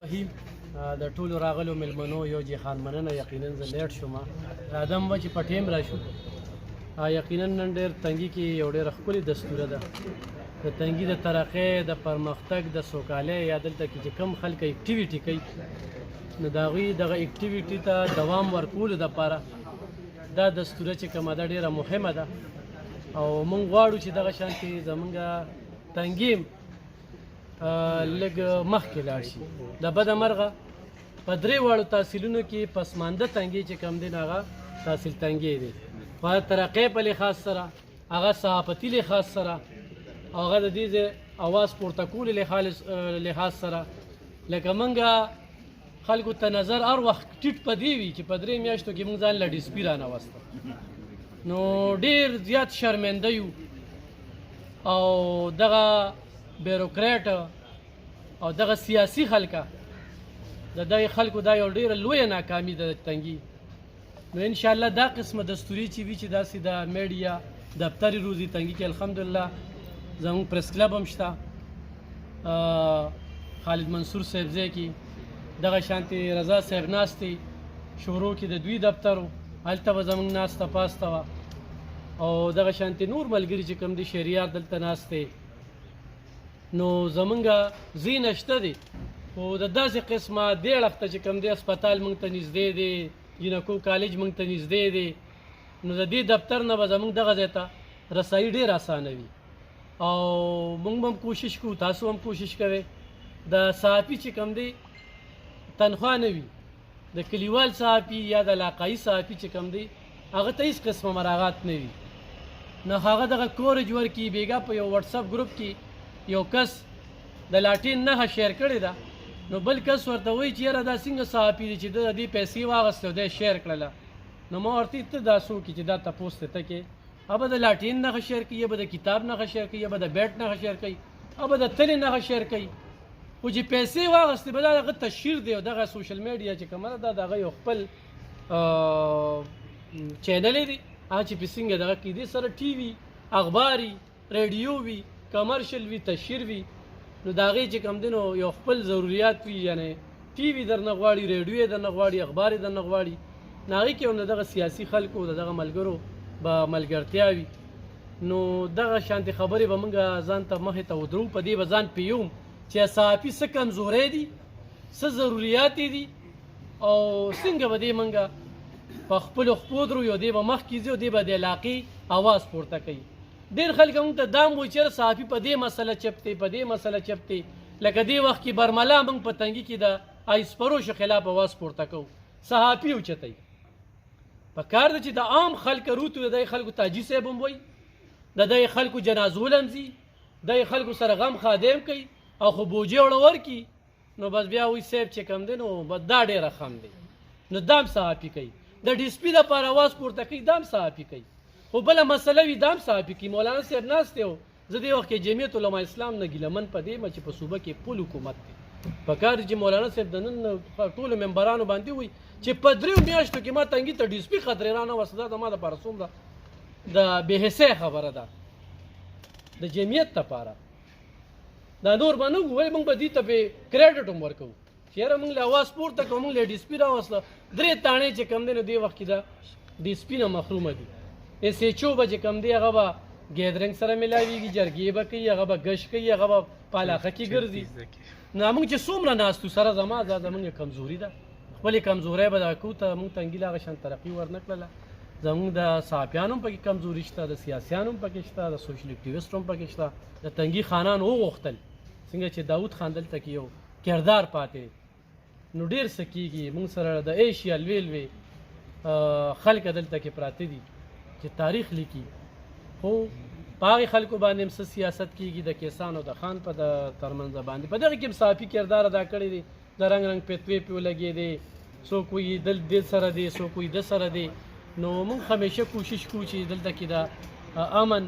رحیم د ټولو راغلو مېلمنو یو جهان مننه. یقینا زه لیټ شوم ادم و چې په ټیم راشو. یقینا نن ډېر تنګي کې یو ډېر ښکلې دستوره ده د تنګي د ترقۍ د پرمختګ د سوکالۍ یا دلته کې چې کم خلک اکټیویټي کوي نو د هغوی دغه اکټیویټي ته دوام ورکولو دپاره دا دستوره چې کومه ده ډېره مهمه ده او موږ غواړو چې دغه شانتې زمونږ تنګي لږ مخکې لاړ شي. د بده مرغه په درې واړو تحصیلونو کې پسمانده تنګي چې کم دی هغه تحصیل تنګي دی په ترقۍ په لحاظ سره، هغه صحافتي لحاظ سره، هغه د دې اواز پورته کولو لحاظ سره. لکه موږ خلکو ته نظر هر وخت ټیټ په دې وي چې په درې میاشتو کې موږ ځان له ډیسپي رانوسته نو ډېر زیات شرمنده یو او دغه بیروکریټ او دغه سیاسي خلکه د دغه خلکو دا یو ډېره لویه ناکامي ده د تنګي. نو انشاءالله دا قسمه دستوري چې وي چې داسې د میډیا دفتر روزي تنګي کې الحمدلله زموږ پریس کلب هم شته، خالد منصور صاحب ځای کې دغه شانتې رضا صاحب ناستې شورو کې د دوی دفتر هلته به زموږ ناسته پاسته وه او دغه شانتې نور ملګري چې کوم دي شهریار دلته ناستې. نو زمونږ ځای نشته دی خو د داسې قسمه دې اړخته چې کوم دی اسپتال موږ ته نږدې دی، جینکو کالج موږ ته نږدې دی، نو د دې دفتر نه به زموږ دغه ځای ته رسایي ډېر اسانه وي او موږ به هم کوشش کوو، تاسو هم کوشش کوئ د صحافي چې کوم دی تنخوا نه وي، د کلیوال صحافي یا د علاقایي صحافي چې کوم دی هغه ته هېڅ قسمه مراعات نه وي. نو هغه دغه کورج ورکړي بیګا په یو وټساپ ګروپ کې یو کس د لاټین نښه شیر کړې ده نو بل کس ورته وایي چې یاره دا څنګه صحافي دی چې د دې پیسې واخیستې او دی شیر کړله. نو ما ورته ته دا څوک چې دا تپوس ته ته کې به د لاټین نښه شیر کوي، یا به د کتاب نښه شیر کوي، یا به د بیټ نښه شیر کوي، به د تلې نښه شیر کوي، خو چې پیسې واخیستې به دا دغه تشهیر دی او دغه سوشل میډیا چې کومه ده دا د هغه یو خپل چینل دی هغه چې پې څنګه دغه کې دې سره ټي وي، اخباري، ریډیو وي، کمرشل وي، تشهیر وي، نو د هغې چې کوم دی نو یو خپل ضروریات وي، یعنې ټي وي درنه غواړي، ریډیو یې درنه غواړي، اخبار یې درنه غواړي، نو هغې کې هم د دغه سیاسي خلکو د دغه ملګرو به ملګرتیا وي. نو دغه شانتې خبرې به موږ ځان ته مخې ته ودرو، په دې به ځان پوهوم چې صحافي څه کمزوری دي، څه ضروریات یې دي او څنګه به دې موږ په خپلو خپو درو یو دی به مخکې ځي او دی به د علاقې اواز پورته کوي. ډېر خلک موږ ته دا هم وایي چې صحافي په دې مسله چپ دی، په دې مسله چپ دی. لکه دې وخت کې برملا موږ په تنګي کې د آیس فروشو خلاف اواز پورته کوو، صحافي اوچتوي. په کار ده چې د عام خلکو روتو د دې خلکو تاجي صاحب هم وایي، د دې خلکو جنازو لمځي، د خلکو سره غم خادم کوي او خو بوجې وړه ورکي نو بس بیا وایي صاحب چې کوم دی نو بس دا ډېره خم دی. نو دا هم صحافي کوي، د ډیسپي دپاره اواز پورته کوي، دا هم صحافي کوي. خو بله مسله وي دا هم صحافي کوي. مولانا صاحب ناست دی زه دې وخت کې جمعیت علما اسلام نه ګیلمن په دې یم چې په صوبه کې پول حکومت دی. په کار چې مولانا صاحب د نن ټولو ممبرانو باندې وایي چې په دریو میاشتو کې ما تنګي ته ډیسپي خطرې رانوسته، دا د ما دپاره څومره د بېحسۍ خبره ده د جمعیت دپاره. دا نور به نه وایي موږ به دې ته پې کریډټ هم ورکوو چې یاره موږ له اواز پورته کړو، موږ له ډیسپي راوسله. درې تاڼې چې کم دی نو دې وخت کې د ډیسپي نه محرومه دي. ایس ایچ او به چې کم دی هغه به ګیدرنګ سره میلاویږي، جرګې به کوي، هغه به ګشت کوي، هغه به په علاقه کې ګرځي. نو موږ چې څومره ناستو سره زما دا زموږ کمزوري ده، خپلې کمزورۍ به دا کوو ته موږ تنګي له هغه شان ترقي ورنه کړله. زموږ د صحافیانو هم پکې کمزوري شته، د سیاسیانو هم پکې شته، د سوشل اکټیویسټو هم پکې شته. د تنګي خانان وغوښتل څنګه چې داود خان دلته کې یو کردار پاتې نو ډېر څه کېږي. موږ سره د ایشیا لوی خلک دلته کې پراته دي چې تاریخ لیکي، خو په هغې خلکو باندې هم څه سیاست کېږي د کیسان او د خان په ترمنځ باندې. په دغې کې هم صحافي کردار ادا کړی دی، د رنګ رنګ پیتوې پې ولګېدې، څوک وایي دل سره دی، څوک وایي ده سره دی. نو موږ همیشه کوشش کوو چې دلته کې د امن،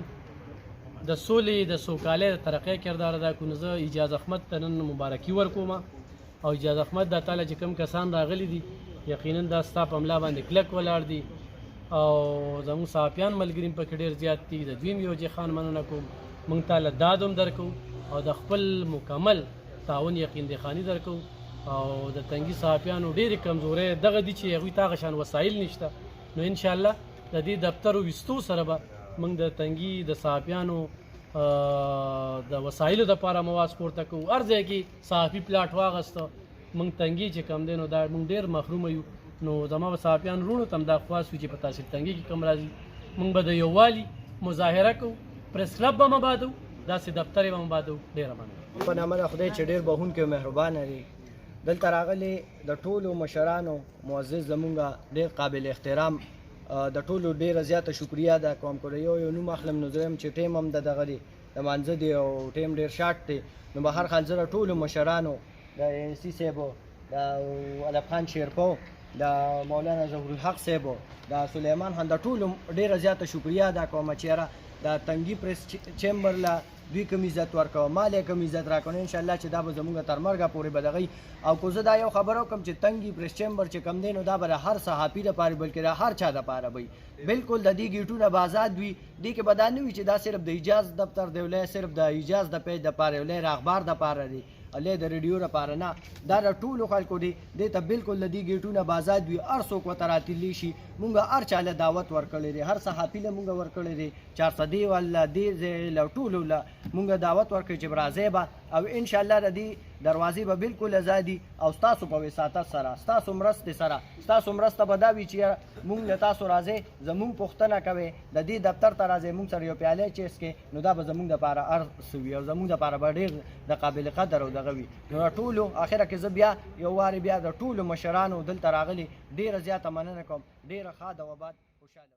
د سولې، د سوکالۍ، د ترقۍ کردار ادا کړو. نو زه اجاز احمد ته نن مبارکي ورکوم او اجاز احمد دا تعالی چې کوم کسان راغلي دي یقینا دا ستا په ملا باندې کلک ولاړ دي او زموږ صحافیان ملګري هم پکې ډېر زیات دي. د دوی هم یو جهان مننه کوم، موږ تعالی داد هم درکوو او د خپل مکمل تعاون یقین دخانی درکو او د تنګي صحافیانو ډېرې کمزورۍ دغه دي چې هغوی ته هغه شان وسایل نشته. نو انشاءالله د دې دفتر ویستو سره به موږ د تنګي د صحافیانو د وسایلو دپاره مواز پورته کوو. هر ځای کې صحافي پلاټ واغسته موږ تنګي چې کم دی نو دا موږ ډېر محرومه یو. نو زما به صحافیان وروڼو ته هم دا خواست وي چې په تحصیل تنګي کې کم راځي موږ به د یووالي مظاهره کوو، پریس کلب به مبادو، داسې دفتر یې به مبادو. ډېره مننه. په نامه د خدای چې ډېر بخښونکی او مهربانه دی. دلته راغلي د ټولو مشرانو معزز زمونږ ډېر قابل احترام د ټولو ډېره زیاته شکریه ادا کوم. که د یو نوم اخلم نو زه یم چې ټیم هم د دغه دی د مانځه دی او ټیم ډېر شارټ دی. نو به هر حال زه د ټولو مشرانو د انسي صاحبو، د ادب خان شیرپو، د مولانا ظهورالحق صاحبو، د سلیمان خان، د ټولو ډېره زیاته شکریه ادا کوم چې یاره د تنګي پریس چیمبر له دوی کوم عزت ورکوه، مال یې کوم عزت راکوه. انشاءالله چې دا به زموږ تر مرګه پورې به دغه. او که زه دا یو خبره وکړم چې تنګي پریس چیمبر چې کم دی نو دا به د هر صحافي دپاره بلکې د هر چا دپاره وي. بلکل د دې ګیټونه به آزاد وي. دې کې به دا نه وي چې دا صرف د ایجاز دفتر دی، ولی صرف د ایجاز د پیج دپاره، ولی د اخبار دپاره دی، الله د ریډیو لپاره نه. دا د ټولو خلکو دی. دې ته بلکل د دې ګیټونه به آزاد وي. هر څوک ورته راتللی شي. مونږ هر چا له دعوت ورکړی دی، هر صحافي له مونږ ورکړی دی، 400 والا دې ځای له ټولو له مونږ دعوت ورکړی چې راځئ به. او انشاءالله د دې دروازې به بلکل ازادي او ستاسو په وساطت سره، ستاسو مرستې سره. ستاسو مرسته به دا وي چې مونږ له تاسو راځئ، زمونږ پوښتنه کوئ، د دې دفتر ته راځئ، مونږ سره یو پیاله چیسکئ. نو دا به زمونږ دپاره هر څه وي او زمونږ دپاره به ډېر د قابل قدر او دغه وي. نو د ټولو اخره کې زه بیا یو وارې بیا د ټولو مشرانو دلته راغلي ډېره زیاته مننه کوم. ډېره ښاد او آباد خوشحاله